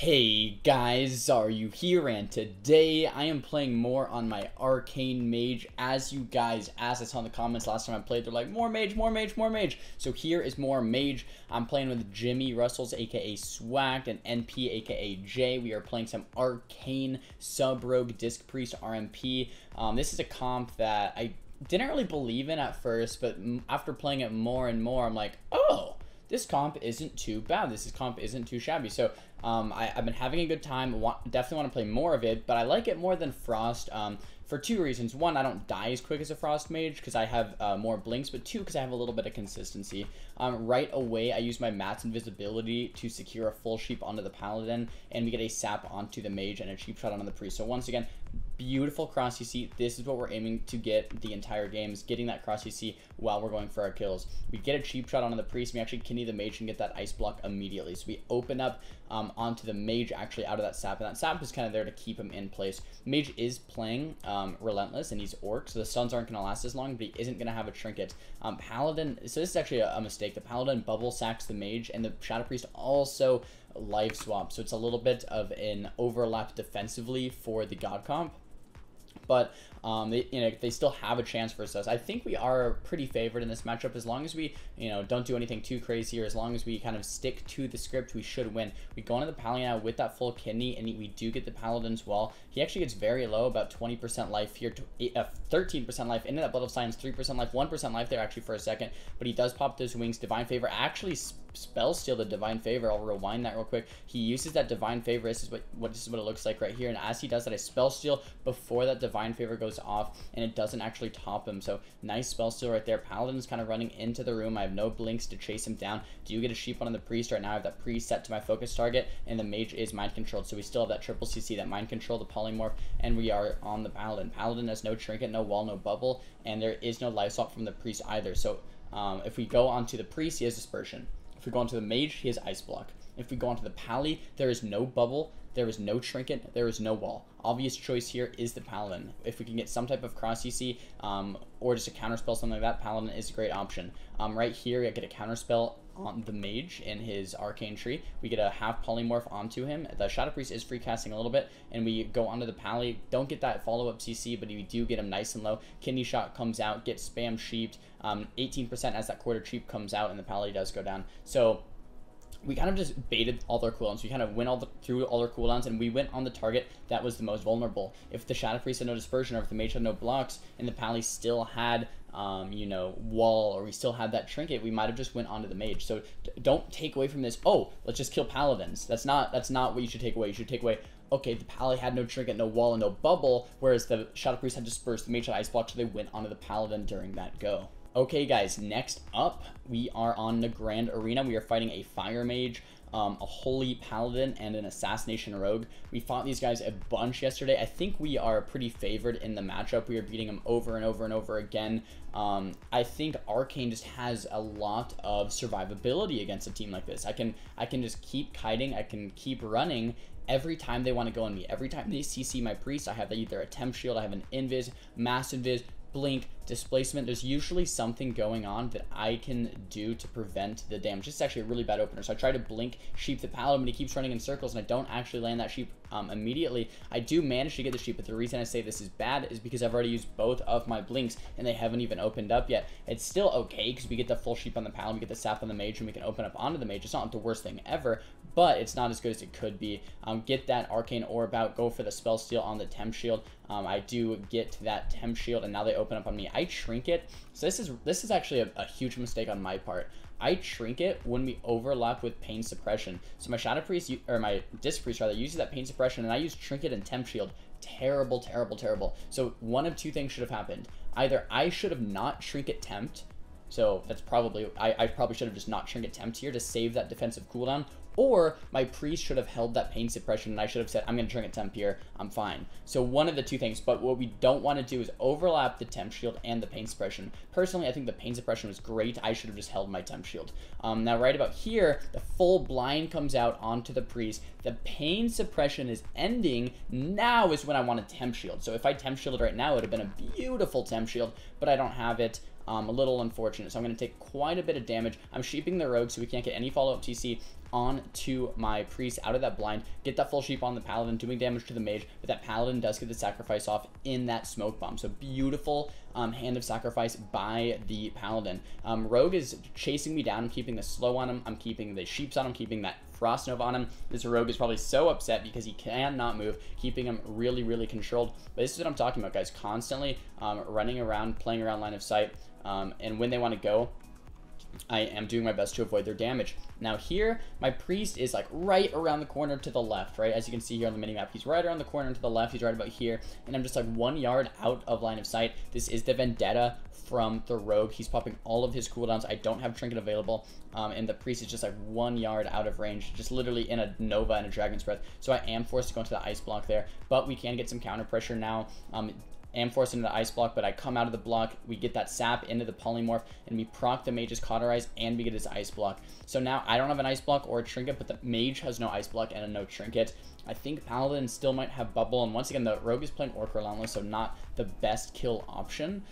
Hey guys, Xaryu here, and today I am playing more on my Arcane Mage. As you guys asked, I saw in the comments last time I played, they're like, more Mage, more Mage, more Mage. So here is more Mage. I'm playing with Jimmy Russells, aka Swagged, and NP, aka Jay. We are playing some Arcane Sub-Rogue Disc Priest RMP. This is a comp that I didn't really believe in at first, but after playing it more and more, I'm like, oh, this comp isn't too bad. This comp isn't too shabby. So I've been having a good time. Definitely want to play more of it, but I like it more than Frost for two reasons. One, I don't die as quick as a Frost Mage because I have more blinks, but two, because I have a little bit of consistency. Right away, I use my Mat's Invisibility to secure a full sheep onto the Paladin, and we get a sap onto the Mage and a cheap shot onto the Priest. So once again, beautiful cross CC. This is what we're aiming to get the entire game, is getting that cross CC while we're going for our kills. We get a cheap shot onto the Priest, and we actually kidney the Mage and get that ice block immediately. So we open up onto the Mage actually out of that sap, and that sap is kind of there to keep him in place. Mage is playing Relentless, and he's Orc, so the stuns aren't going to last as long, but he isn't going to have a trinket. Paladin, so this is actually a mistake. The Paladin bubble sacks the Mage, and the Shadow Priest also life swap, so it's a little bit of an overlap defensively for the God comp. But they still have a chance versus us. I think we are pretty favored in this matchup as long as we don't do anything too crazy, or as long as we kind of stick to the script, we should win. We go into the Paladin now with that full kidney, and we do get the Paladin's wall. He actually gets very low, about 20% life here, 13% life into that Blood of Silence, 3% life, 1% life there actually for a second, but he does pop those wings. Divine Favor actually spell steal the Divine Favor. I'll rewind that real quick. He uses that Divine Favor. This is what it looks like right here, and as he does that, I spell steal before that Divine Favor goes off, and it doesn't actually top him. So nice spell steal right there. Paladin's kind of running into the room. I have no blinks to chase him down. Do you get a sheep on the Priest? Right now I have that Priest set to my focus target, and the Mage is mind controlled, so we still have that triple CC, that mind control, the polymorph, and we are on the Paladin. Paladin has no trinket, no wall, no bubble, and there is no life swap from the Priest either. So if we go onto the Priest, he has dispersion. If we go onto the Mage, he has ice block. If we go onto the Pally, there is no bubble, there is no trinket, there is no wall. Obvious choice here is the Paladin. If we can get some type of cross CC or just a counterspell, something like that, Paladin is a great option. Right here, I get a counterspell on the Mage in his Arcane Tree. We get a half polymorph onto him. The Shadow Priest is free casting a little bit, and we go onto the Pally. Don't get that follow-up CC, but we do get him nice and low. Kidney shot comes out, gets spam sheeped, 18% as that quarter cheap comes out, and the Pally does go down. So we kind of just baited all their cooldowns. We kind of went through all their cooldowns, and we went on the target that was the most vulnerable. If the Shadow Priest had no dispersion, or if the Mage had no blocks, and the Pally still had wall, or we still had that trinket, we might have just went onto the Mage. So don't take away from this, oh, let's just kill Paladins. That's not what you should take away. You should take away, okay, the Pally had no trinket, no wall, and no bubble, whereas the Shadow Priest had dispersed, the Mage had ice block, so they went onto the Paladin during that go. Okay guys, next up, we are on the Grand Arena. We are fighting a Fire Mage, a Holy Paladin, and an Assassination Rogue. We fought these guys a bunch yesterday. I think we are pretty favored in the matchup. We are beating them over and over and over again. I think Arcane just has a lot of survivability against a team like this. I can just keep kiting, I can keep running. Every time they want to go on me, every time they CC my Priest, I have either a temp shield, I have an invis, mass invis, blink, displacement. There's usually something going on that I can do to prevent the damage. This is actually a really bad opener. So I try to blink sheep the Paladin, but he keeps running in circles, and I don't actually land that sheep immediately. I do manage to get the sheep, but the reason I say this is bad is because I've already used both of my blinks, and they haven't even opened up yet. It's still okay because we get the full sheep on the Paladin, we get the sap on the Mage, and we can open up onto the Mage. It's not the worst thing ever, but it's not as good as it could be. Get that Arcane Orb out, go for the spell steal on the temp shield. I do get that temp shield, and now they open up on me. I trinket. So this is actually a huge mistake on my part. I trinket when we overlap with pain suppression. So my Shadow Priest, or my Disc Priest rather, uses that pain suppression, and I use trinket and temp shield. Terrible, terrible, terrible. So one of two things should have happened. Either I should have not trinket temped, so that's probably, I probably should have just not trinket tempt here to save that defensive cooldown, or my Priest should have held that pain suppression, and I should have said, I'm going to trinket temp here, I'm fine. So one of the two things, but what we don't want to do is overlap the temp shield and the pain suppression. Personally, I think the pain suppression was great. I should have just held my temp shield. Now right about here, the full blind comes out onto the Priest. The pain suppression is ending. Now is when I want a temp shield. So if I temp shielded right now, it would have been a beautiful temp shield, but I don't have it. A little unfortunate, so I'm going to take quite a bit of damage. I'm sheeping the rogue, so we can't get any follow-up TC. onto my priest out of that blind, get that full sheep on the paladin, doing damage to the mage, but that paladin does get the sacrifice off in that smoke bomb. So beautiful hand of sacrifice by the paladin. Rogue is chasing me down. I'm keeping the slow on him. I'm keeping the sheeps on him, keeping that Frost Nova on him. This Rogue is probably so upset because he cannot move, keeping him really, really controlled. But this is what I'm talking about, guys. Constantly running around, playing around line of sight, and when they want to go, I am doing my best to avoid their damage. Now here, my priest is like right around the corner to the left, right? As you can see here on the minimap, he's right around the corner to the left. He's right about here, and I'm just like 1 yard out of line of sight. This is the Vendetta from the Rogue. He's popping all of his cooldowns. I don't have Trinket available, and the priest is just like 1 yard out of range, just literally in a Nova and a Dragon's Breath. So I am forced to go into the ice block there, but we can get some counter pressure now. Am forced into the ice block, but I come out of the block, we get that sap into the polymorph, and we proc the mage's cauterize, and we get his ice block. So now I don't have an ice block or a trinket, but the mage has no ice block and a no trinket. I think paladin still might have bubble, and once again, the rogue is playing Orc Relentless, so not the best kill option.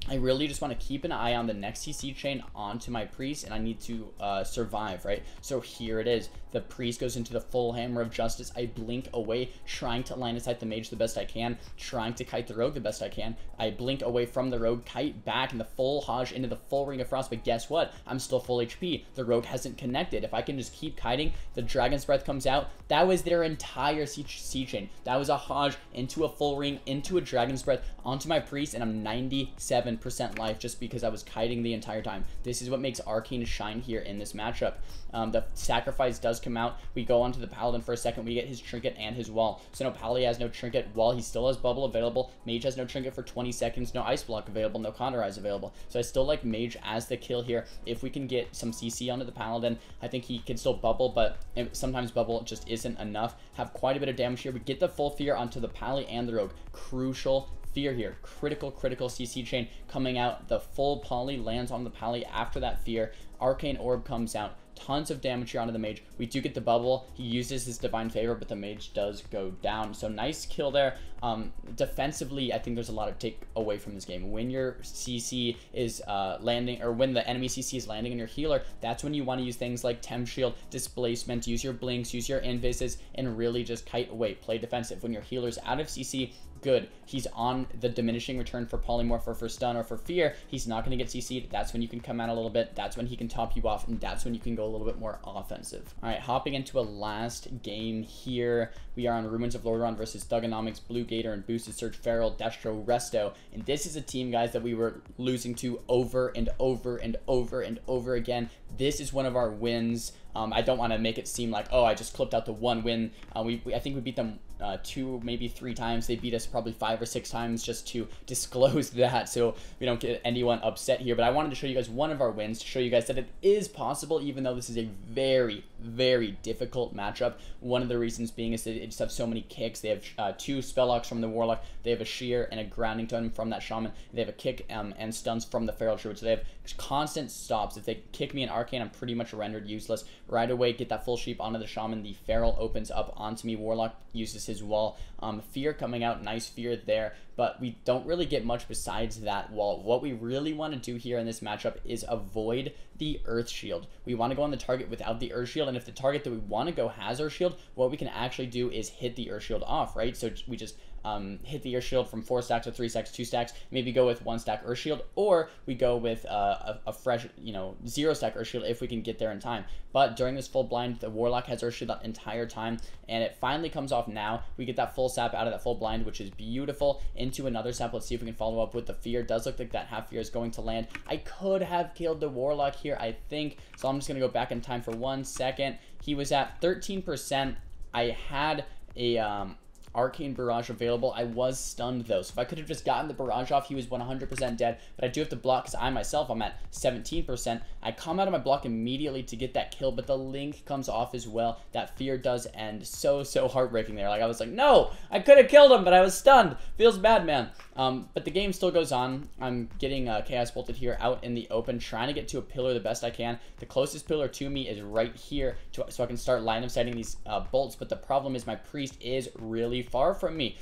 I really just want to keep an eye on the next CC chain onto my priest, and I need to survive, right? So here it is. The priest goes into the full Hammer of Justice. I blink away, trying to line of sight the mage the best I can, trying to kite the rogue the best I can. I blink away from the rogue, kite back in the full Hajj into the full Ring of Frost, but guess what? I'm still full HP. The rogue hasn't connected. If I can just keep kiting, the Dragon's Breath comes out. That was their entire C chain. That was a Hajj into a full ring, into a Dragon's Breath, onto my priest, and I'm 97% life just because I was kiting the entire time. This is what makes Arcane shine here in this matchup. The sacrifice does come out. We go onto the paladin for a second. We get his trinket and his wall. So no, Pally has no trinket. Wall, he still has bubble available. Mage has no trinket for 20 seconds. No ice block available. No cauterize available. So I still like mage as the kill here. If we can get some CC onto the paladin, I think he can still bubble, but sometimes bubble just isn't enough. Have quite a bit of damage here. We get the full fear onto the Pally and the rogue. Crucial fear here. Critical CC chain coming out. The full poly lands on the Pally after that fear. Arcane Orb comes out. Tons of damage here onto the mage. We do get the bubble. He uses his divine favor, but the mage does go down. So nice kill there. Defensively, I think there's a lot to take away from this game. When your CC is landing, or when the enemy CC is landing on your healer, that's when you want to use things like Temp Shield, Displacement, use your blinks, use your invises, and really just kite away. Play defensive. When your healer's out of CC, good. He's on the diminishing return for polymorph or for stun or for fear. He's not going to get CC'd. That's when you can come out a little bit. That's when he can top you off, and that's when you can go a little bit more offensive. All right, hopping into a last game here. We are on Ruins of Lordaeron versus Thugonomics, Blue Gator, and Boosted Surge, Feral, Destro, Resto. And this is a team, guys, that we were losing to over and over and over and over again. This is one of our wins. I don't want to make it seem like, oh, I just clipped out the one win. I think we beat them 2, maybe 3 times. They beat us probably 5 or 6 times, just to disclose that so we don't get anyone upset here. But I wanted to show you guys one of our wins to show you guys that it is possible, even though this is a very, very difficult matchup. One of the reasons being is that they just have so many kicks. They have 2 spell locks from the Warlock. They have a shear and a grounding totem from that Shaman. They have a kick and stuns from the Feral Druid. So they have constant stops. If they kick me in Arcane, I'm pretty much rendered useless. Right away, get that full sheep onto the Shaman. The Feral opens up onto me. Warlock uses his wall. Fear coming out. Nice fear there. But we don't really get much besides that wall. What we really want to do here in this matchup is avoid the Earth Shield. We want to go on the target without the Earth Shield, and if the target that we want to go has Earth Shield, what we can actually do is hit the Earth Shield off, right? So we just hit the Earth Shield from 4 stacks or 3 stacks, 2 stacks, maybe go with 1 stack Earth Shield, or we go with a fresh, 0 stack Earth Shield if we can get there in time. But during this full blind, the Warlock has Earth Shield that entire time, and it finally comes off now. We get that full sap out of that full blind, which is beautiful, into another sap. Let's see if we can follow up with the fear. Does look like that half fear is going to land. I could have killed the Warlock here, I think, so I'm just going to go back in time for 1 second. He was at 13%. I had a Arcane Barrage available. I was stunned though, so if I could have just gotten the barrage off, he was 100% dead, but I do have to block because I myself, I'm at 17%. I come out of my block immediately to get that kill, but the link comes off as well. That fear does end. So heartbreaking there. Like, I was like, no, I could have killed him, but I was stunned. Feels bad, man. But the game still goes on. I'm getting Chaos Bolted here out in the open, trying to get to a pillar the best I can. The closest pillar to me is right here, so I can start line of sighting these bolts, but the problem is my priest is really far from me.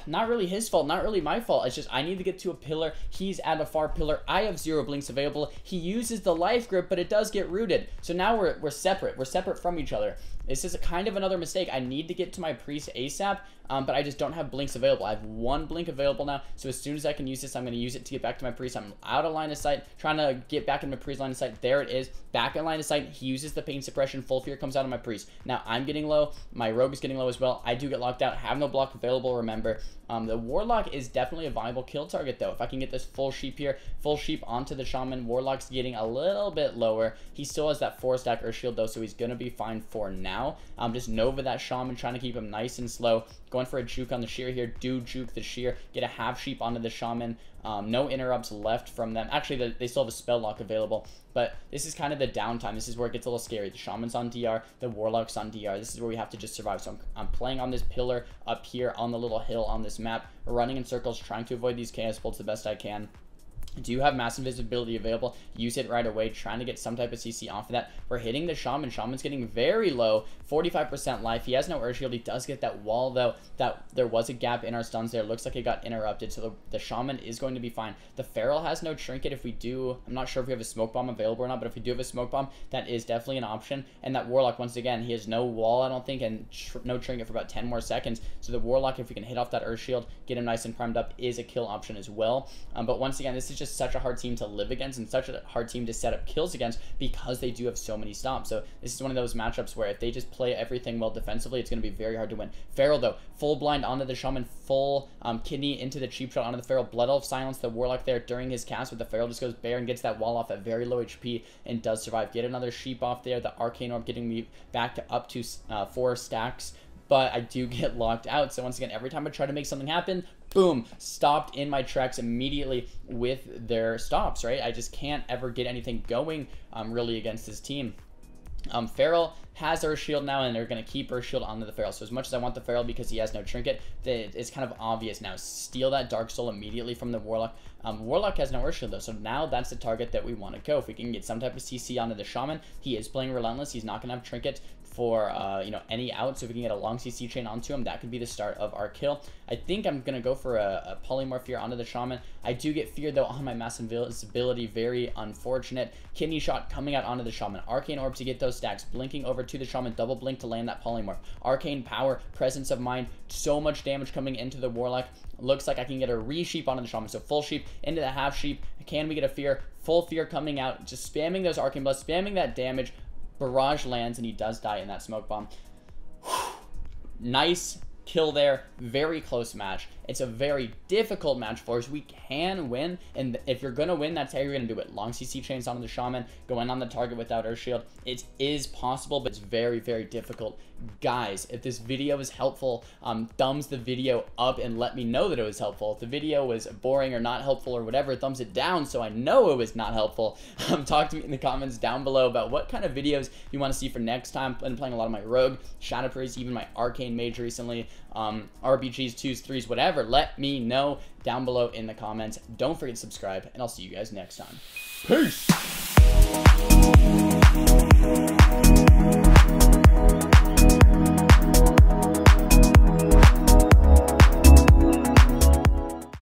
not really his fault, not really my fault. It's just I need to get to a pillar. He's at a far pillar. I have 0 blinks available. He uses the life grip, but it does get rooted. So now we're separate. We're separate from each other. This is kind of another mistake. I need to get to my priest ASAP, but I just don't have blinks available. I have 1 blink available now, so as soon as I can use this, I'm going to use it to get back to my priest. I'm out of line of sight, trying to get back in my priest line of sight. There it is, back in line of sight. He uses the pain suppression. Full fear comes out of my priest. Now I'm getting low. My rogue is getting low as well. I do get locked out. Have no block available, remember. The warlock is definitely a viable kill target, though. If I can get this full sheep here, full sheep onto the shaman, warlock's getting a little bit lower. He still has that 4-stack earth shield, though, so he's going to be fine for now. Just Nova that shaman, trying to keep him nice and slow. Going for a juke on the shear here. Do juke the shear. Get a half sheep onto the shaman. No interrupts left from them. Actually, they still have a spell lock available, but this is kind of the downtime. This is where it gets a little scary. The shaman's on DR, the warlock's on DR. This is where we have to just survive. So I'm playing on this pillar up here on the little hill on this map, running in circles, trying to avoid these chaos bolts the best I can. Do you have mass invisibility available? Use it right away, trying to get some type of CC off of that. We're hitting the shaman. Shaman's getting very low, 45% life. He has no earth shield. He does get that wall, though. That there was a gap in our stuns there. Looks like it got interrupted, so the shaman is going to be fine. The feral has no trinket. If we do, I'm not sure if we have a smoke bomb available or not, but if we do have a smoke bomb, that is definitely an option. And that warlock, once again, he has no wall, I don't think, and no trinket for about 10 more seconds. So the warlock, if we can hit off that earth shield, get him nice and primed up, is a kill option as well. But once again, this is just such a hard team to live against and such a hard team to set up kills against because they do have so many stops. So this is one of those matchups where if they just play everything well defensively, it's going to be very hard to win. Feral, though, full blind onto the shaman, full kidney into the cheap shot onto the feral. Blood Elf silence the warlock there during his cast, but the feral just goes bare and gets that wall off at very low HP and does survive. Get another sheep off there. The arcane orb getting me back to up to 4 stacks. But I do get locked out. So once again, every time I try to make something happen, boom, stopped in my tracks immediately with their stops, right? I just can't ever get anything going really against this team. Feral has Earth Shield now, and they're going to keep Earth Shield onto the Feral. So as much as I want the Feral because he has no trinket, it's kind of obvious now. Steal that Dark Soul immediately from the Warlock. Warlock has no Earth Shield, though, so now that's the target that we want to go. If we can get some type of CC onto the Shaman, he is playing Relentless. He's not going to have trinket for any out, so if we can get a long CC chain onto him, that could be the start of our kill. I think I'm gonna go for a polymorph here onto the shaman. I do get feared though on my mass invisibility, very unfortunate. Kidney shot coming out onto the shaman. Arcane orb to get those stacks, blinking over to the shaman, double blink to land that polymorph. Arcane power, presence of mind, so much damage coming into the warlock. Looks like I can get a re-sheep onto the shaman, so full sheep into the half sheep. Can we get a fear? Full fear coming out, just spamming those arcane blood, spamming that damage. Barrage lands and he does die in that smoke bomb. Nice kill there. Very close match. It's a very difficult match for us. We can win, and if you're going to win, that's how you're going to do it. Long CC chains onto the shaman, going on the target without Earth Shield. It is possible, but it's very, very difficult. Guys, if this video is helpful, thumbs the video up and let me know that it was helpful. If the video was boring or not helpful or whatever, thumbs it down so I know it was not helpful. Talk to me in the comments down below about what kind of videos you want to see for next time. I've been playing a lot of my Rogue, Shadow Priest, even my Arcane Mage recently, RBGs, 2s, 3s, whatever. Let me know down below in the comments. Don't forget to subscribe, and I'll see you guys next time. Peace!